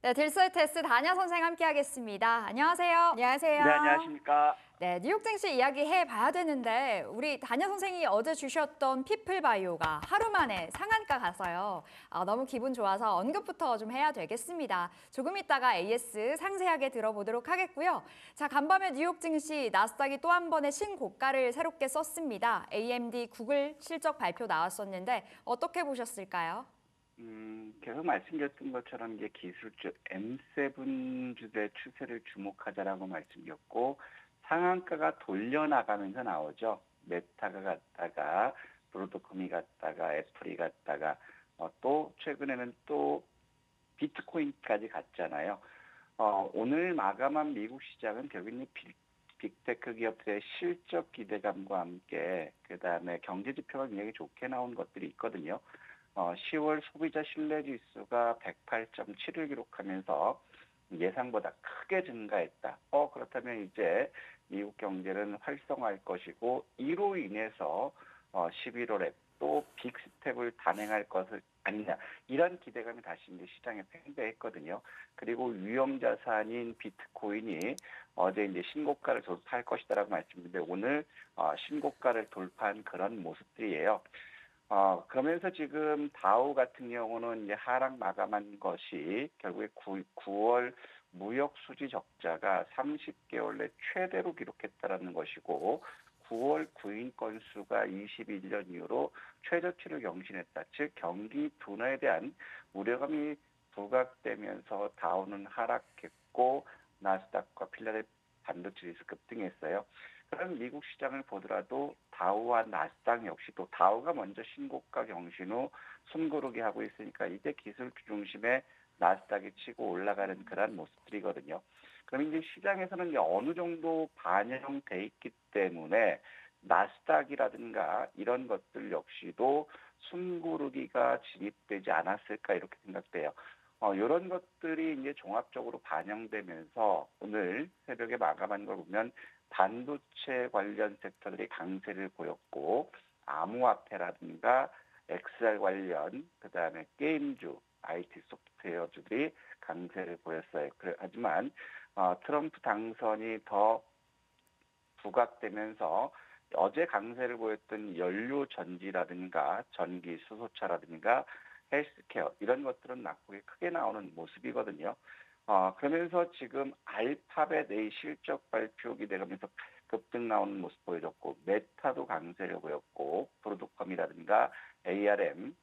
네, 딜스테스 다냐 선생 함께하겠습니다. 안녕하세요. 안녕하세요. 네, 안녕하십니까. 네, 뉴욕 증시 이야기 해봐야 되는데 우리 다냐 선생이 어제 주셨던 피플바이오가 하루 만에 상한가 가서요. 너무 기분 좋아서 언급부터 좀 해야 되겠습니다. 조금 있다가 AS 상세하게 들어보도록 하겠고요. 자, 간밤에 뉴욕 증시 나스닥이 또 한 번의 신고가를 새롭게 썼습니다. AMD, 구글 실적 발표 나왔었는데 어떻게 보셨을까요? 계속 말씀드렸던 것처럼 이제 기술주 M7주의 추세를 주목하자라고 말씀드렸고, 상한가가 돌려나가면서 나오죠. 메타가 갔다가, 브로드컴이 갔다가, 애플이 갔다가, 또 최근에는 또 비트코인까지 갔잖아요. 오늘 마감한 미국 시장은 결국 이 빅테크 기업들의 실적 기대감과 함께 그다음에 경제 지표가 굉장히 좋게 나온 것들이 있거든요. 10월 소비자 신뢰 지수가 108.7을 기록하면서 예상보다 크게 증가했다. 그렇다면 이제 미국 경제는 활성화할 것이고 이로 인해서 11월에 또 빅스텝을 단행할 것을 아니냐, 이런 기대감이 다시 이제 시장에 팽배했거든요. 그리고 위험 자산인 비트코인이 어제 이제 신고가를 돌파할 것이다라고 말씀드렸는데 오늘 신고가를 돌파한 그런 모습들이에요. 그러면서 지금 다우 같은 경우는 이제 하락 마감한 것이 결국에 9월 무역 수지 적자가 30개월 내 최대로 기록했다라는 것이고 9월 구인 건수가 21년 이후로 최저치를 경신했다. 즉 경기 둔화에 대한 우려감이 부각되면서 다우는 하락했고 나스닥과 필라델피아 반도체 지수 급등했어요. 그럼 미국 시장을 보더라도 다우와 나스닥 역시 또 다우가 먼저 신고가 경신 후 숨고르기 하고 있으니까 이제 기술주 중심의 나스닥이 치고 올라가는 그런 모습들이거든요. 그럼 이제 시장에서는 이제 어느 정도 반영돼 있기 때문에 나스닥이라든가 이런 것들 역시도 숨고르기가 진입되지 않았을까 이렇게 생각돼요. 이런 것들이 이제 종합적으로 반영되면서 오늘 새벽에 마감한 걸 보면 반도체 관련 섹터들이 강세를 보였고 암호화폐라든가 XR 관련 그다음에 게임주, IT 소프트웨어주들이 강세를 보였어요. 하지만 트럼프 당선이 더 부각되면서 어제 강세를 보였던 연료 전지라든가 전기 수소차라든가 헬스케어 이런 것들은 낙폭이 크게 나오는 모습이거든요. 그러면서 지금 알파벳 A 실적 발표 기대감에서 급등 나오는 모습 보여줬고 메타도 강세를 보였고 브로드컴이라든가 ARM,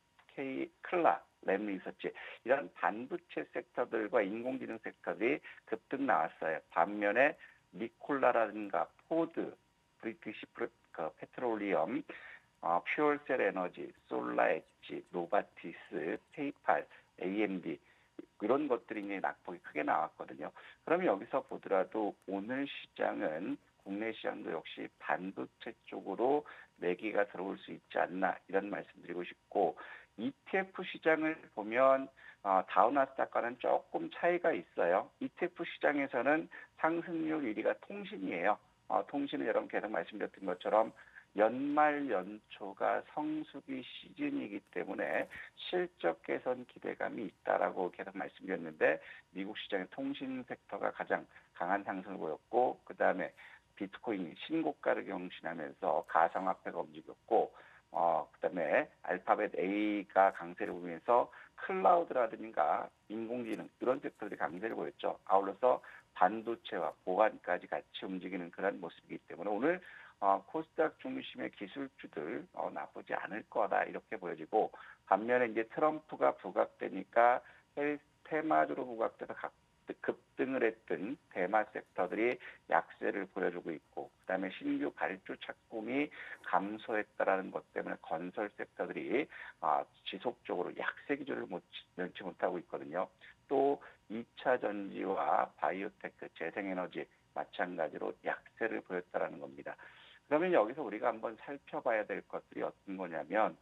클라, 램리서치 이런 반도체 섹터들과 인공지능 섹터들이 급등 나왔어요. 반면에 니콜라라든가 포드, 브리티시 페트롤리엄, 퓨얼셀 에너지, 솔라엣지, 노바티스, 페이팔, AMD 이런 것들이 이제 낙폭이 크게 나왔거든요. 그러면 여기서 보더라도 오늘 시장은 국내 시장도 역시 반도체 쪽으로 매기가 들어올 수 있지 않나 이런 말씀드리고 싶고 ETF 시장을 보면 다우나스닥과는 조금 차이가 있어요. ETF 시장에서는 상승률 1위가 통신이에요. 통신은 여러분 계속 말씀드렸던 것처럼 연말 연초가 성수기 시즌이기 때문에 실적 개선 기대감이 있다라고 계속 말씀드렸는데 미국 시장의 통신 섹터가 가장 강한 상승을 보였고 그다음에 비트코인이 신고가를 경신하면서 가상화폐가 움직였고 그다음에 알파벳 A가 강세를 보이면서 클라우드라든가 인공지능 이런 섹터들이 강세를 보였죠. 아울러서 반도체와 보안까지 같이 움직이는 그런 모습이기 때문에 오늘 코스닥 중심의 기술주들 나쁘지 않을 거다 이렇게 보여지고 반면에 이제 트럼프가 부각되니까 테마주로 부각돼서 급등을 했던 대마 섹터들이 약세를 보여주고 있고 그다음에 신규 발주 착공이 감소했다라는 것 때문에 건설 섹터들이 지속적으로 약세 기조를 면치 못하고 있거든요. 또 2차 전지와 바이오테크, 재생에너지 마찬가지로 약세를 보였다라는 겁니다. 그러면 여기서 우리가 한번 살펴봐야 될 것들이 어떤 거냐면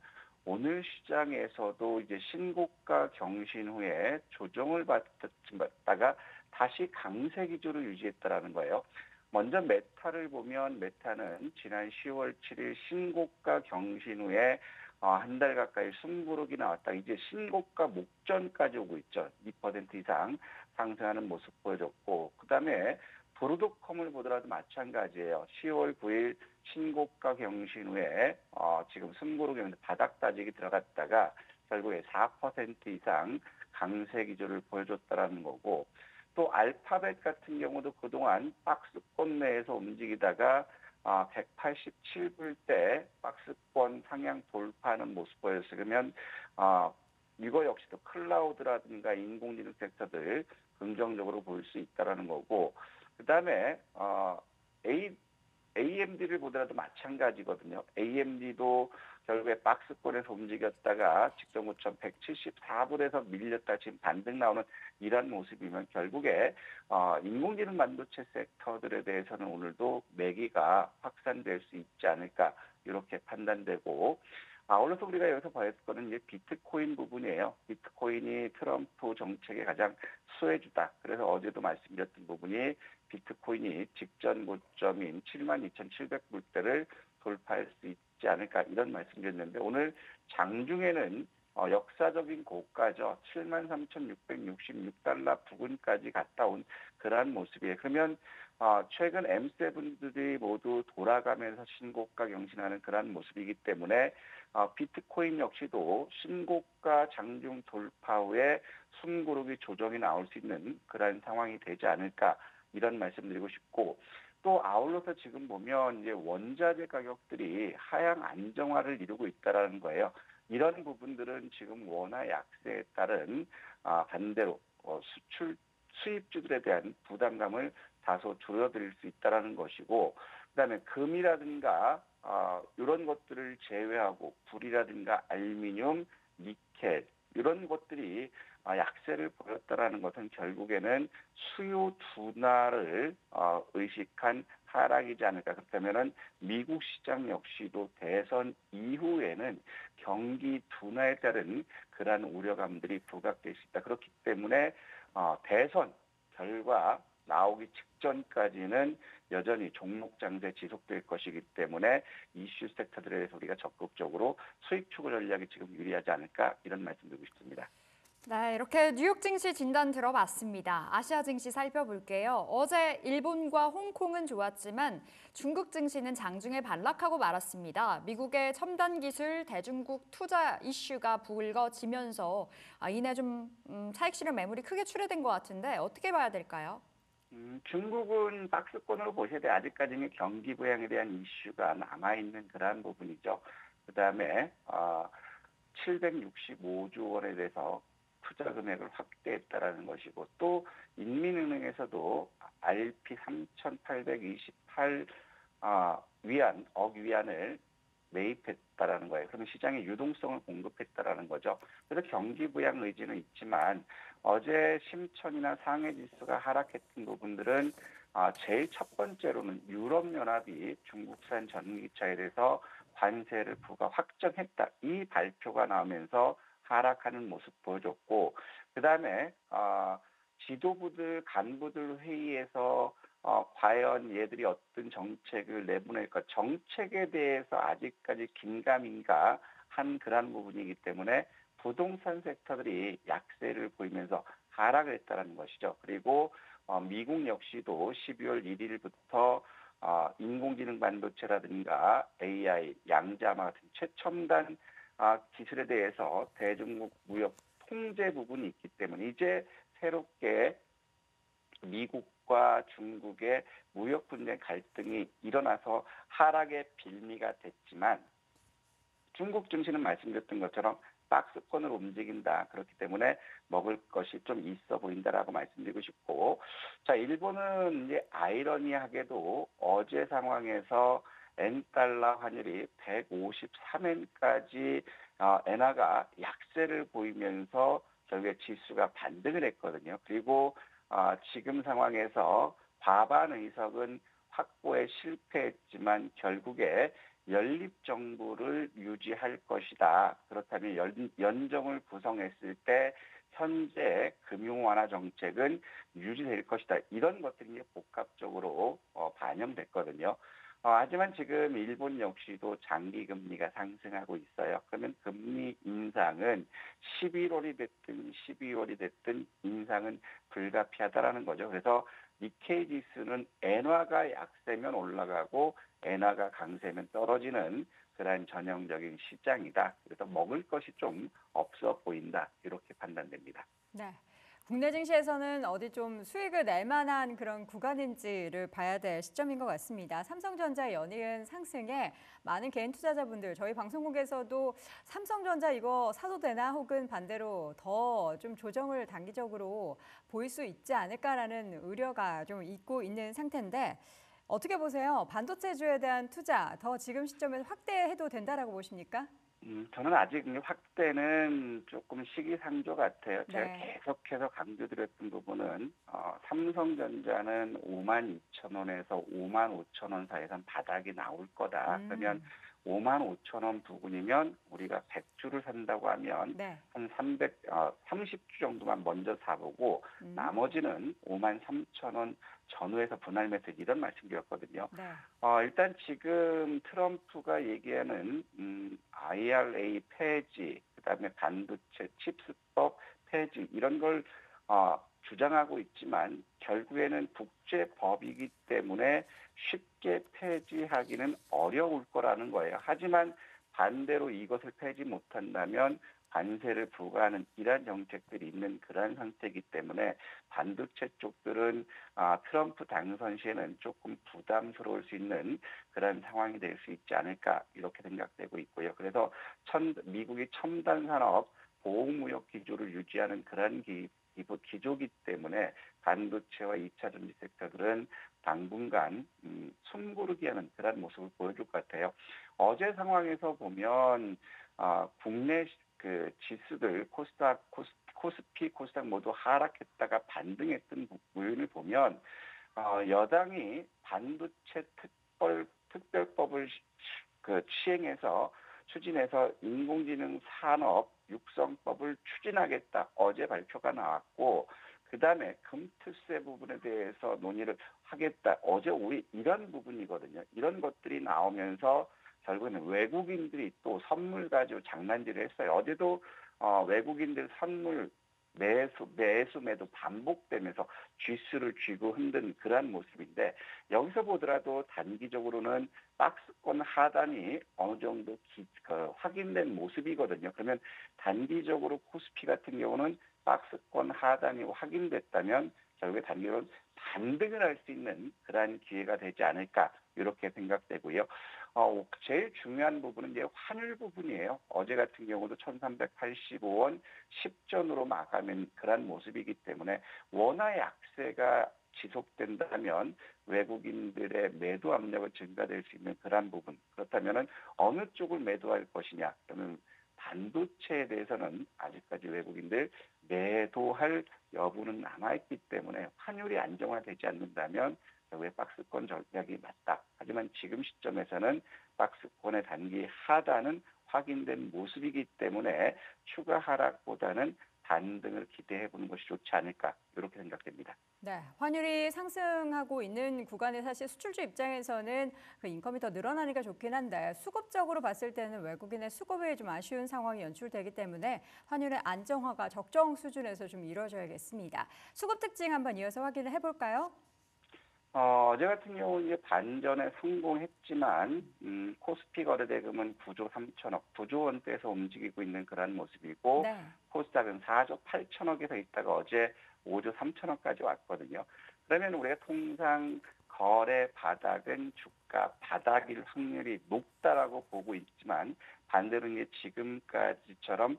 오늘 시장에서도 이제 신고가 경신 후에 조정을 받다가 다시 강세 기조를 유지했다라는 거예요. 먼저 메타를 보면 메타는 지난 10월 7일 신고가 경신 후에 한 달 가까이 숨고르기 나왔다. 이제 신고가 목전까지 오고 있죠. 2% 이상 상승하는 모습 보여줬고, 그다음에 브로드컴을 보더라도 마찬가지예요. 10월 9일 신고가 경신 후에 지금 숨고르기 바닥 다지기 들어갔다가 결국에 4% 이상 강세 기조를 보여줬다라는 거고, 또 알파벳 같은 경우도 그동안 박스권 내에서 움직이다가 187불 대 박스권 상향 돌파하는 모습 보였어요. 그러면 이거 역시도 클라우드라든가 인공지능 섹터들 긍정적으로 볼 수 있다라는 거고, 그다음에 AMD를 보더라도 마찬가지거든요. AMD도 결국에 박스권에서 움직였다가 직전 고점 174불에서 밀렸다 지금 반등 나오는 이런 모습이면 결국에 인공지능 반도체 섹터들에 대해서는 오늘도 매기가 확산될 수 있지 않을까 이렇게 판단되고, 아울러서 우리가 여기서 봐야 할 거는 이제 비트코인 부분이에요. 비트코인이 트럼프 정책의 가장 수혜주다. 그래서 어제도 말씀드렸던 부분이 비트코인이 직전 고점인 72,700불대를 돌파할 수 있지 않을까 이런 말씀드렸는데, 오늘 장중에는 역사적인 고가죠. 73,666달러 부근까지 갔다 온 그러한 모습이에요. 그러면 최근 M7들이 모두 돌아가면서 신고가 경신하는 그러한 모습이기 때문에 비트코인 역시도 신고가 장중 돌파 후에 숨고르기 조정이 나올 수 있는 그러한 상황이 되지 않을까 이런 말씀드리고 싶고, 또 아울러서 지금 보면 이제 원자재 가격들이 하향 안정화를 이루고 있다라는 거예요. 이런 부분들은 지금 원화 약세에 따른 반대로 수입주들에 대한 부담감을 다소 줄여드릴 수 있다라는 것이고, 그다음에 금이라든가 이런 것들을 제외하고 불이라든가 알루미늄, 니켈 이런 것들이 약세를 보였다라는 것은 결국에는 수요 둔화를 의식한 하락이지 않을까. 그렇다면은 미국 시장 역시도 대선 이후에는 경기 둔화에 따른 그러한 우려감들이 부각될 수 있다. 그렇기 때문에 대선 결과 나오기 직전까지는 여전히 종목 장세 지속될 것이기 때문에 이슈 섹터들에 대해서 우리가 적극적으로 수익 추구 전략이 지금 유리하지 않을까 이런 말씀드리고 싶습니다. 네, 이렇게 뉴욕 증시 진단 들어봤습니다. 아시아 증시 살펴볼게요. 어제 일본과 홍콩은 좋았지만 중국 증시는 장중에 반락하고 말았습니다. 미국의 첨단 기술, 대중국 투자 이슈가 불거지면서 이내 좀 차익 실현 매물이 크게 출회된 것 같은데 어떻게 봐야 될까요? 중국은 박스권으로 보셔야 돼. 아직까지는 경기 부양에 대한 이슈가 남아있는 그러한 부분이죠. 그다음에 765조 원에 대해서 투자 금액을 확대했다라는 것이고, 또 인민은행에서도 RP 3,828 억 위안을 매입했다라는 거예요. 그러면 시장에 유동성을 공급했다라는 거죠. 그래서 경기 부양 의지는 있지만 어제 심천이나 상해 지수가 하락했던 부분들은 제일 첫 번째로는 유럽연합이 중국산 전기차에 대해서 관세를 확정했다. 이 발표가 나오면서 하락하는 모습 보여줬고, 그다음에 지도부들 간부들 회의에서 과연 얘들이 어떤 정책을 내보낼까, 정책에 대해서 아직까지 긴가민가 한 그런 부분이기 때문에 부동산 섹터들이 약세를 보이면서 하락을 했다는 것이죠. 그리고 미국 역시도 12월 1일부터 인공지능 반도체라든가 AI, 양자마 같은 최첨단 기술에 대해서 대중국 무역 통제 부분이 있기 때문에 이제 새롭게 미국과 중국의 무역 분쟁 갈등이 일어나서 하락의 빌미가 됐지만, 중국 증시는 말씀드렸던 것처럼 박스권으로 움직인다. 그렇기 때문에 먹을 것이 좀 있어 보인다라고 말씀드리고 싶고, 자, 일본은 이제 아이러니하게도 어제 상황에서 엔달러 환율이 153엔까지 엔화가 약세를 보이면서 결국에 지수가 반등을 했거든요. 그리고 지금 상황에서 과반 의석은 확보에 실패했지만 결국에 연립 정부를 유지할 것이다. 그렇다면 연정을 구성했을 때 현재 금융 완화 정책은 유지될 것이다. 이런 것들이 복합적으로 반영됐거든요. 하지만 지금 일본 역시도 장기 금리가 상승하고 있어요. 그러면 금리 인상은 11월이 됐든 12월이 됐든 인상은 불가피하다라는 거죠. 그래서 니케이 지수는 엔화가 약세면 올라가고 엔화가 강세면 떨어지는 그러한 전형적인 시장이다. 그래서 먹을 것이 좀 없어 보인다. 이렇게 판단됩니다. 네. 국내 증시에서는 어디 좀 수익을 낼 만한 그런 구간인지를 봐야 될 시점인 것 같습니다. 삼성전자 연이은 상승에 많은 개인 투자자분들, 저희 방송국에서도 삼성전자 이거 사도 되나 혹은 반대로 더 좀 조정을 단기적으로 보일 수 있지 않을까라는 우려가 좀 있고 있는 상태인데 어떻게 보세요? 반도체주에 대한 투자 더 지금 시점에서 확대해도 된다라고 보십니까? 저는 아직 확대는 조금 시기상조 같아요. 제가 네. 계속해서 강조드렸던 부분은 삼성전자는 52,000원에서 55,000원 사이에선 바닥이 나올 거다. 그러면 음, 55,000원 부근이면 우리가 100주를 산다고 하면 네. 한 30주 정도만 먼저 사보고 음, 나머지는 53,000원 전후에서 분할 매수 이런 말씀드렸거든요. 네. 일단 지금 트럼프가 얘기하는 IRA 폐지, 그다음에 반도체 칩스법 폐지 이런 걸 주장하고 있지만 결국에는 국제법이기 때문에 쉽게 폐지하기는 어려울 거라는 거예요. 하지만 반대로 이것을 폐지 못한다면 관세를 부과하는 이러한 정책들이 있는 그러한 상태이기 때문에 반도체 쪽들은 트럼프 당선 시에는 조금 부담스러울 수 있는 그런 상황이 될 수 있지 않을까 이렇게 생각되고 있고요. 그래서 미국이 첨단 산업 보호무역 기조를 유지하는 그런 기조기 때문에 반도체와 2차 전지 섹터들은 당분간 숨고르기 하는 그런 모습을 보여줄 것 같아요. 어제 상황에서 보면 국내 그 지수들 코스피, 코스닥 모두 하락했다가 반등했던 부분을 보면 여당이 반도체 특별법을 추진해서 인공지능 산업 육성법을 추진하겠다. 어제 발표가 나왔고 그다음에 금투세 부분에 대해서 논의를 하겠다. 어제 오후 이런 부분이거든요. 이런 것들이 나오면서 결국에는 외국인들이 또 선물 가지고 장난질을 했어요. 어제도 외국인들 선물 매도 반복되면서 쥐수를 쥐고 흔든 그러한 모습인데 여기서 보더라도 단기적으로는 박스권 하단이 어느 정도 확인된 모습이거든요. 그러면 단기적으로 코스피 같은 경우는 박스권 하단이 확인됐다면 결국에 단기적으로 반등을 할 수 있는 그러한 기회가 되지 않을까 이렇게 생각되고요. 제일 중요한 부분은 이제 환율 부분이에요. 어제 같은 경우도 1,385원 10전으로 마감한 그런 모습이기 때문에 원화 약세가 지속된다면 외국인들의 매도 압력은 증가될 수 있는 그러한 부분. 그렇다면 어느 쪽을 매도할 것이냐. 그러면 반도체에 대해서는 아직까지 외국인들 매도할 여부는 남아있기 때문에 환율이 안정화되지 않는다면 왜 박스권 전략이 맞다. 하지만 지금 시점에서는 박스권의 단기 하단은 확인된 모습이기 때문에 추가 하락보다는 반등을 기대해 보는 것이 좋지 않을까 이렇게 생각됩니다. 네, 환율이 상승하고 있는 구간에 사실 수출주 입장에서는 그 인컴이 더 늘어나니까 좋긴 한데 수급적으로 봤을 때는 외국인의 수급이 좀 아쉬운 상황이 연출되기 때문에 환율의 안정화가 적정 수준에서 좀 이루어져야겠습니다. 수급 특징 한번 이어서 확인을 해볼까요? 어제 같은 경우 이제 반전에 성공했지만 코스피 거래대금은 9조 3천억, 9조 원대에서 움직이고 있는 그런 모습이고 네. 코스닥은 4조 8천억에서 있다가 어제 5조 3천억까지 왔거든요. 그러면 우리가 통상 거래 바닥은 주가 바닥일 확률이 높다라고 보고 있지만 반대로 이제 지금까지처럼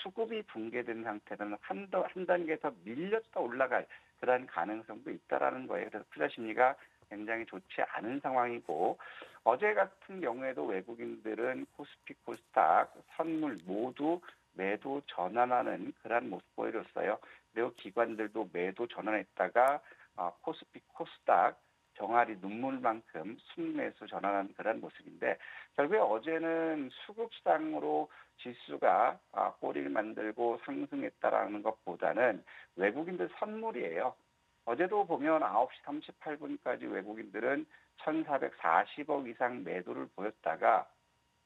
수급이 붕괴된 상태는 한 단계 더 밀렸다 올라갈 그런 가능성도 있다라는 거예요. 그래서 투자 심리가 굉장히 좋지 않은 상황이고 어제 같은 경우에도 외국인들은 코스피, 코스닥, 선물 모두 매도 전환하는 그런 모습 보여줬어요. 그리고 기관들도 매도 전환했다가 코스피, 코스닥 병아리 눈물만큼 순매수 전환한 그런 모습인데 결국에 어제는 수급상으로 지수가 꼬리를 만들고 상승했다라는 것보다는 외국인들 선물이에요. 어제도 보면 9시 38분까지 외국인들은 1,440억 이상 매도를 보였다가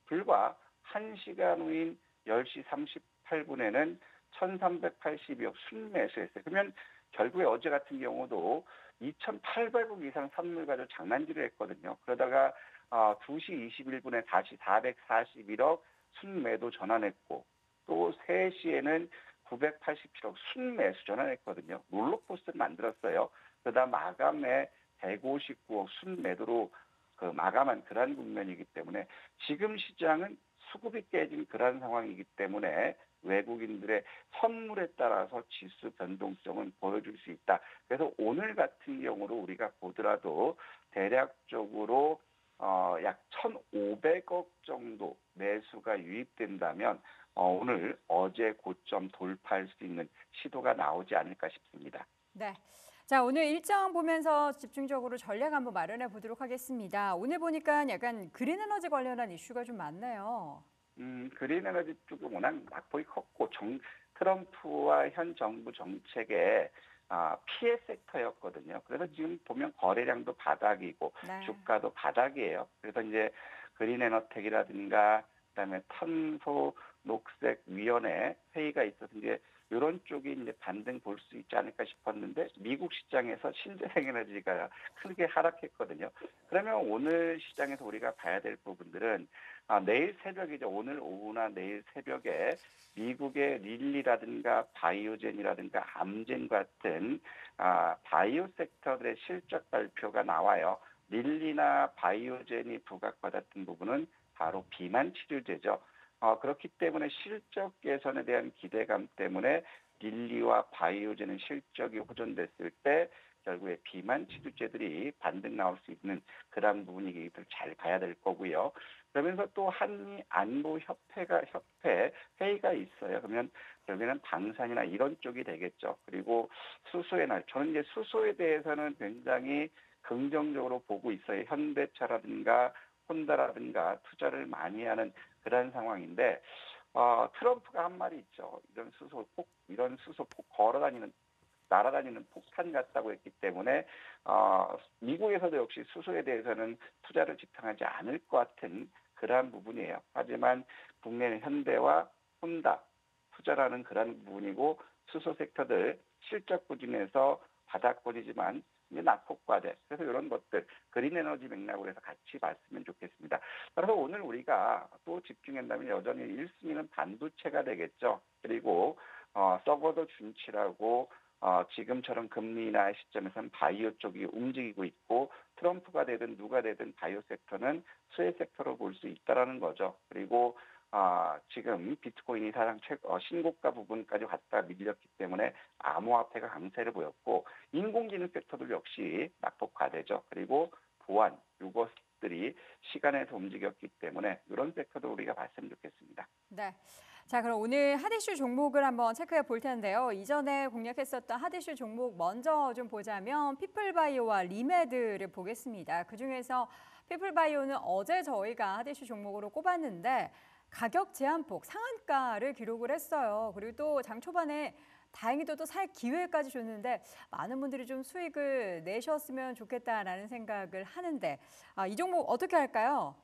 불과 1시간 후인 10시 38분에는 1,382억 순매수했어요. 그러면 결국에 어제 같은 경우도 2,800억 이상 선물 가지고 장난질을 했거든요. 그러다가 2시 21분에 다시 441억 순매도 전환했고 또 3시에는 987억 순매수 전환했거든요. 롤러코스터를 만들었어요. 그러다 마감에 159억 순매도로 그 마감한 그러한 국면이기 때문에 지금 시장은 수급이 깨진 그러한 상황이기 때문에 외국인들의 선물에 따라서 지수 변동성은 보여줄 수 있다. 그래서 오늘 같은 경우로 우리가 보더라도 대략적으로 약 1,500억 정도 매수가 유입된다면 오늘 어제 고점 돌파할 수 있는 시도가 나오지 않을까 싶습니다. 네. 자, 오늘 일정 보면서 집중적으로 전략 한번 마련해 보도록 하겠습니다. 오늘 보니까 약간 그린 에너지 관련한 이슈가 좀 많네요. 그린 에너지 쪽은 워낙 낙폭이 컸고 트럼프와 현 정부 정책의 피해 섹터였거든요. 그래서 지금 보면 거래량도 바닥이고 네. 주가도 바닥이에요. 그래서 이제 그린 에너텍이라든가 그다음에 탄소 녹색 위원회 회의가 있어서 이제 이런 쪽이 이제 반등 볼 수 있지 않을까 싶었는데 미국 시장에서 신재생 에너지가 크게 하락했거든요. 그러면 오늘 시장에서 우리가 봐야 될 부분들은 내일 새벽이죠. 오늘 오후나 내일 새벽에 미국의 릴리라든가 바이오젠이라든가 암젠 같은 바이오 섹터들의 실적 발표가 나와요. 릴리나 바이오젠이 부각받았던 부분은 바로 비만 치료제죠. 그렇기 때문에 실적 개선에 대한 기대감 때문에 릴리와 바이오젠은 실적이 호전됐을 때 결국에 비만 치료제들이 반등 나올 수 있는 그런 부분이 잘 봐야 될 거고요. 그러면서 또 한미 안보 협회 회의가 있어요. 그러면 결국에는 방산이나 이런 쪽이 되겠죠. 그리고 수소의 날, 저는 이제 수소에 대해서는 굉장히 긍정적으로 보고 있어요. 현대차라든가 혼다라든가 투자를 많이 하는 그런 상황인데 트럼프가 한 말이 있죠. 이런 수소 폭 걸어다니는 날아다니는 폭탄 같다고 했기 때문에 미국에서도 역시 수소에 대해서는 투자를 집행하지 않을 것 같은 그러한 부분이에요. 하지만 국내는 현대와 혼다 투자라는 그런 부분이고 수소 섹터들 실적 부진에서 바닥권이지만 이제 낙폭과대 그래서 이런 것들 그린 에너지 맥락으로 해서 같이 봤으면 좋겠습니다. 따라서 오늘 우리가 또 집중한다면 여전히 1순위는 반도체가 되겠죠. 그리고 썩어도 준치라고 지금처럼 금리 인하 시점에서는 바이오 쪽이 움직이고 있고 트럼프가 되든 누가 되든 바이오 섹터는 수혜 섹터로 볼 수 있다라는 거죠. 그리고 지금 비트코인이 사상 신고가 부분까지 갔다 밀렸기 때문에 암호화폐가 강세를 보였고 인공지능 섹터도 역시 낙폭 과대죠. 그리고 보안 이것들이 시간에서 움직였기 때문에 이런 섹터도 우리가 봤으면 좋겠습니다. 네. 자, 그럼 오늘 핫이슈 종목을 한번 체크해 볼 텐데요. 이전에 공략했었던 핫이슈 종목 먼저 좀 보자면 피플바이오와 리메드를 보겠습니다. 그중에서 피플바이오는 어제 저희가 핫이슈 종목으로 꼽았는데 가격 제한폭 상한가를 기록을 했어요. 그리고 또 장 초반에 다행히도 또 살 기회까지 줬는데 많은 분들이 좀 수익을 내셨으면 좋겠다라는 생각을 하는데 이 종목 어떻게 할까요?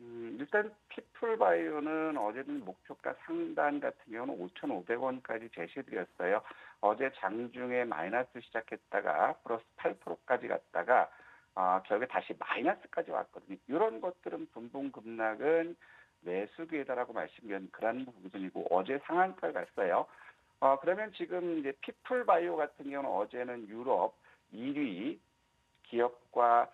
일단 피플바이오는 어제는 목표가 상단 같은 경우는 5,500원까지 제시드렸어요. 어제 장중에 마이너스 시작했다가 플러스 8%까지 갔다가 결국에 다시 마이너스까지 왔거든요. 이런 것들은 분봉 급락은 매수 기회다라고 말씀드린 그런 부분이고 어제 상한가 갔어요. 그러면 지금 이제 피플바이오 같은 경우는 어제는 유럽 1위 기업과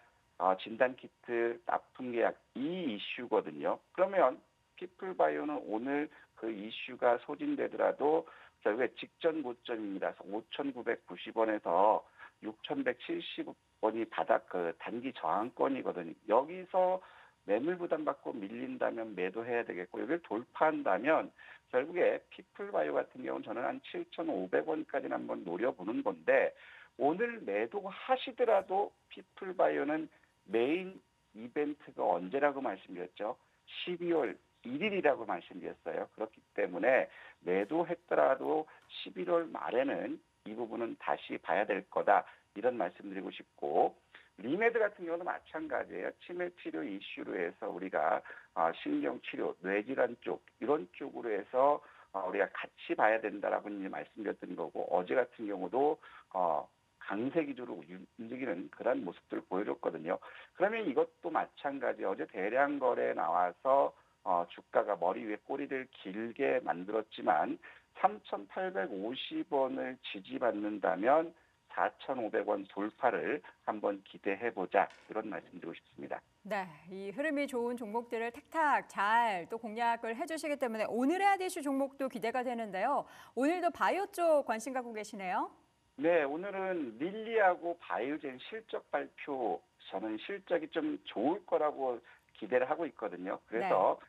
진단키트 납품 계약 이 이슈거든요. 그러면 피플바이오는 오늘 그 이슈가 소진되더라도 결국에 직전 고점입니다. 5,990원에서 6,170원이 바닥 그 단기 저항권이거든요. 여기서 매물 부담받고 밀린다면 매도해야 되겠고 여기를 돌파한다면 결국에 피플바이오 같은 경우는 저는 한 7,500원까지는 한번 노려보는 건데 오늘 매도하시더라도 피플바이오는 메인 이벤트가 언제라고 말씀드렸죠? 12월 1일이라고 말씀드렸어요. 그렇기 때문에 매도했더라도 11월 말에는 이 부분은 다시 봐야 될 거다. 이런 말씀드리고 싶고 리메드 같은 경우도 마찬가지예요. 치매 치료 이슈로 해서 우리가 신경 치료, 뇌질환 쪽 이런 쪽으로 해서 우리가 같이 봐야 된다라고 이제 말씀드렸던 거고 어제 같은 경우도 강세 기조로 움직이는 그런 모습들을 보여줬거든요. 그러면 이것도 마찬가지 어제 대량 거래 나와서 주가가 머리 위에 꼬리를 길게 만들었지만 3,850원을 지지받는다면 4,500원 돌파를 한번 기대해보자 이런 말씀드리고 싶습니다. 네, 이 흐름이 좋은 종목들을 탁탁 잘 또 공략을 해주시기 때문에 오늘의 핫이슈 종목도 기대가 되는데요. 오늘도 바이오 쪽 관심 갖고 계시네요. 네, 오늘은 릴리하고 바이오젠 실적 발표 저는 실적이 좀 좋을 거라고 기대를 하고 있거든요. 그래서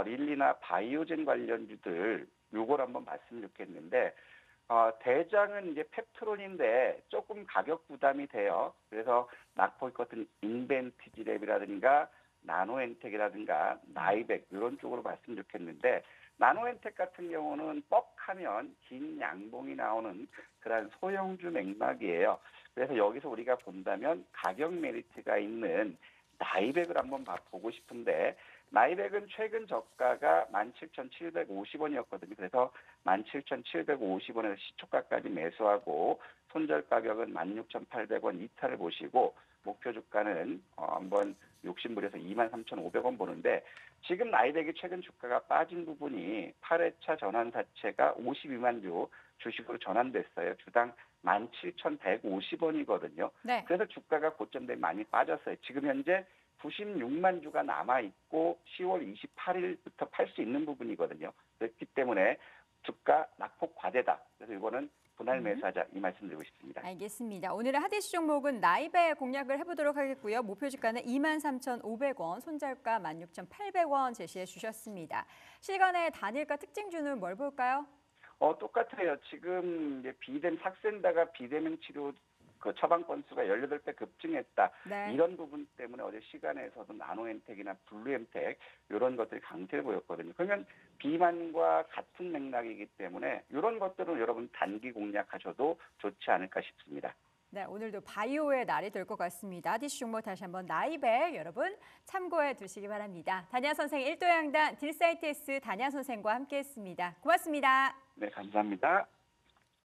릴리나 바이오젠 관련주들 요걸 한번 봤으면 좋겠는데 대장은 이제 펩트론인데 조금 가격 부담이 돼요. 그래서 낙폭 같은 인벤티지랩이라든가 나노엔텍이라든가 나이백 이런 쪽으로 봤으면 좋겠는데 나노엔텍 같은 경우는 뻑하면 긴 양봉이 나오는 그런 소형주 맥락이에요. 그래서 여기서 우리가 본다면 가격 메리트가 있는 나이백을 한번 보고 싶은데 나이백은 최근 저가가 17,750원이었거든요. 그래서 17,750원에서 시초가까지 매수하고 손절 가격은 16,800원 이탈을 보시고 목표 주가는 한번 욕심부려서 23,500원 보는데 지금 나이백이 최근 주가가 빠진 부분이 8회차 전환사채가 52만 주 주식으로 전환됐어요. 주당 17,150원이거든요. 네. 그래서 주가가 고점 대비 많이 빠졌어요. 지금 현재 96만 주가 남아있고 10월 28일부터 팔 수 있는 부분이거든요. 그렇기 때문에 주가 낙폭 과대다. 그래서 이거는 분할 매수하자 이 말씀드리고 싶습니다. 알겠습니다. 오늘의 핫이슈 종목은 나이백 공략을 해보도록 하겠고요. 목표 주가는 23,500원, 손절가 16,800원 제시해 주셨습니다. 시간의 단일가 특징주는 뭘 볼까요? 똑같아요. 지금 이제 비dem 삭센다가 비대면 치료 그 처방 건수가 18배 급증했다. 네. 이런 부분 때문에 어제 시간에서도 나노엠텍이나 블루엠텍 이런 것들이 강세를 보였거든요. 그러면 비만과 같은 맥락이기 때문에 이런 것들은 여러분 단기 공략하셔도 좋지 않을까 싶습니다. 네, 오늘도 바이오의 날이 될 것 같습니다. 핫이슈 종목 다시 한번 나이백 여러분 참고해 두시기 바랍니다. 다냐 선생 1도 양단 딜사이트S 다냐 선생과 함께했습니다. 고맙습니다. 네, 감사합니다.